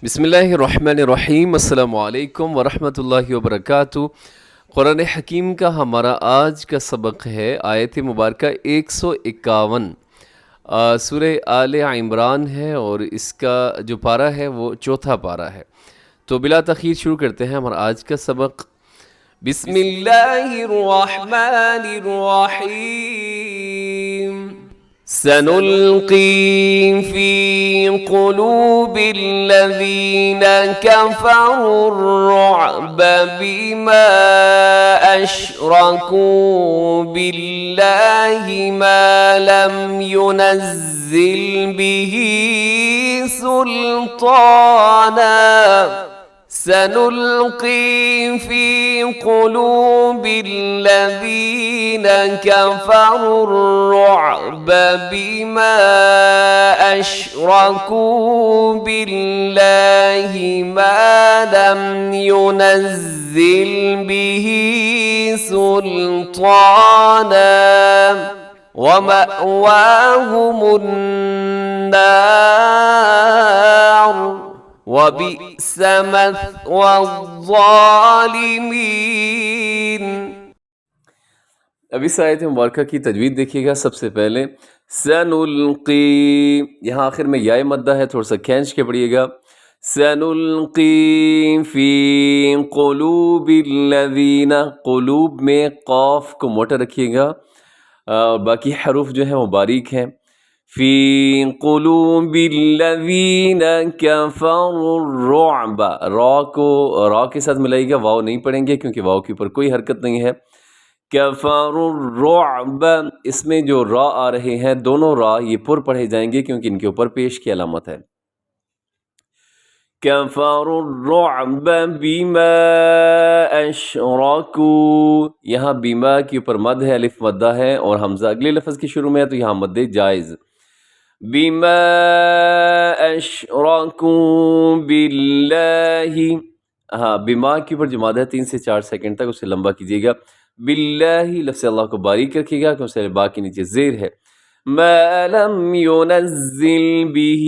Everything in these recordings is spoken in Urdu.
بسم اللہ الرحمن الرحیم، السلام علیکم ورحمۃ اللہ وبرکاتہ۔ قرآن حکیم کا ہمارا آج کا سبق ہے آیت مبارکہ 151، سورہ آل عمران ہے اور اس کا جو پارہ ہے وہ چوتھا پارہ ہے۔ تو بلا تاخیر شروع کرتے ہیں ہمارا آج کا سبق۔ بسم اللہ الرحمن الرحیم۔ سنلقي في قلوب الذين كفروا الرعب بما أشركوا بالله ما لم ينزل به سلطانا سنلقي في قلوب الذين كفروا الرعب بما أشركوا بالله ما لم ينزل به سلطانا ومأواهم النار وَبِئْسَ مَثْوَى الظَّالِمِينَ۔ اب اس آیت مبارکہ کی تجوید دیکھیے گا۔ سب سے پہلے سنلقی، یہاں آخر میں یا مدہ ہے، تھوڑا سا کھینچ کے پڑھیے گا۔ سنلقی فی قلوب الذین، قلوب میں قاف کو موٹا رکھیے گا اور باقی حروف جو ہیں وہ باریک ہیں۔ فی قلوب الذین کفروا الرعب، را کو را کے ساتھ ملائیے گا، واو نہیں پڑھیں گے کیونکہ واو کے اوپر کوئی حرکت نہیں ہے۔ کفروا الرعب، اس میں جو را آ رہے ہیں دونوں را یہ پر پڑھے جائیں گے کیونکہ ان کے اوپر پیش کی علامت ہے۔ کفروا الرعب بما اشرکوا، یہاں بما کے اوپر مد ہے، الف مدہ ہے اور حمزہ اگلے لفظ کے شروع میں ہے تو یہاں مد جائز۔ بما اشرکوا باللہ، ہاں بما کے اوپر جو مد ہے 3 سے 4 سیکنڈ تک اسے لمبا کیجیے گا۔ باللہ، لفظ اللہ کو باریک رکھیے گا کیونکہ با کے نیچے زیر ہے۔ ما لم ينزل به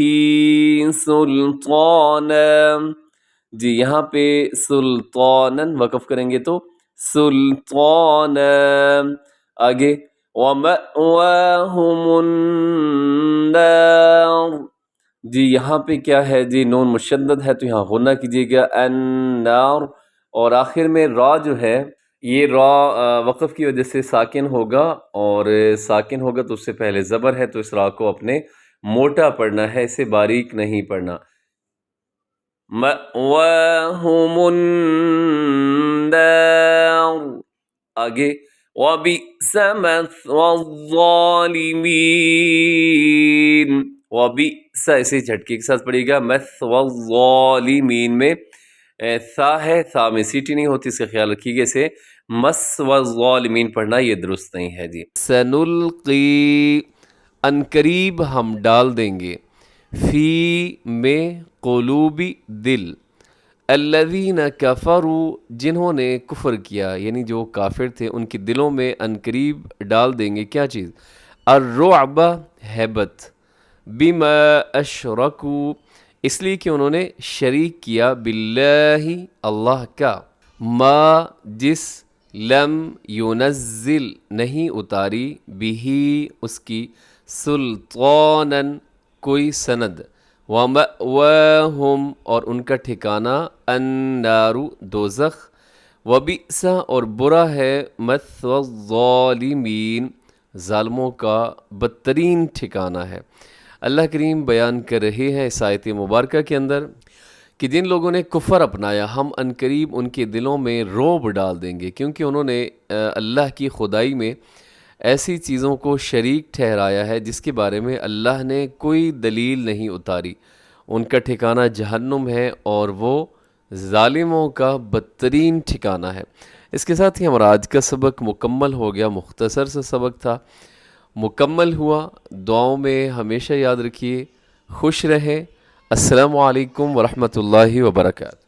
سلطانا، جی یہاں پہ سلطانا وقف کریں گے تو سلطانا، آگے وَمَأْوَاهُمُ النَّارُ، جی یہاں پہ کیا ہے جی نون مشدد ہے تو یہاں غنہ کیجیے گا النار، اور آخر میں را جو ہے یہ را وقف کی وجہ سے ساکن ہوگا، اور ساکن ہوگا تو اس سے پہلے زبر ہے تو اس را کو اپنے موٹا پڑھنا ہے، اسے باریک نہیں پڑھنا۔ مَأْوَاهُمُ النَّارُ، آگے وَبِئْسَ مَثْوَى الظَّالِمِينَ، وَبِئْسَ اسے جھٹکے کے ساتھ پڑھیے گا۔ مَثْوَى الظَّالِمِينَ میں ثا ہے، ثا میں سیٹی نہیں ہوتی، اس کا خیال رکھیے گا، اسے مَثْوَى الظَّالِمِينَ پڑھنا یہ درست نہیں ہے جی۔ سنلقی، ان قریب ہم ڈال دیں گے، فی میں قلوبی دل، الذین کفروا جنہوں نے کفر کیا یعنی جو کافر تھے ان کے دلوں میں ان قریب ڈال دیں گے کیا چیز؟ الرعب، ہیبت، بما اشرکوا اس لیے کہ انہوں نے شریک کیا، باللہ اللہ کا، ما جس، لم ينزل نہیں اتاری، بھی اس کی، سلطانا کوئی سند، وَمَأْوَاهُمْ اور ان کا ٹھکانہ، النار دوزخ، وَبِئْسَ اور برا ہے، مَثْوَى الظَّالِمِينَ ظالموں کا بدترین ٹھکانہ ہے۔ اللہ کریم بیان کر رہے ہیں اس آیت مبارکہ کے اندر کہ جن لوگوں نے کفر اپنایا ہم عنقریب ان کے دلوں میں رعب ڈال دیں گے کیونکہ انہوں نے اللہ کی خدائی میں ایسی چیزوں کو شریک ٹھہرایا ہے جس کے بارے میں اللہ نے کوئی دلیل نہیں اتاری۔ ان کا ٹھکانہ جہنم ہے اور وہ ظالموں کا بدترین ٹھکانہ ہے۔ اس کے ساتھ ہی ہمارا آج کا سبق مکمل ہو گیا، مختصر سا سبق تھا، مکمل ہوا۔ دعاؤں میں ہمیشہ یاد رکھیے، خوش رہیں۔ السلام علیکم ورحمۃ اللہ وبرکاتہ۔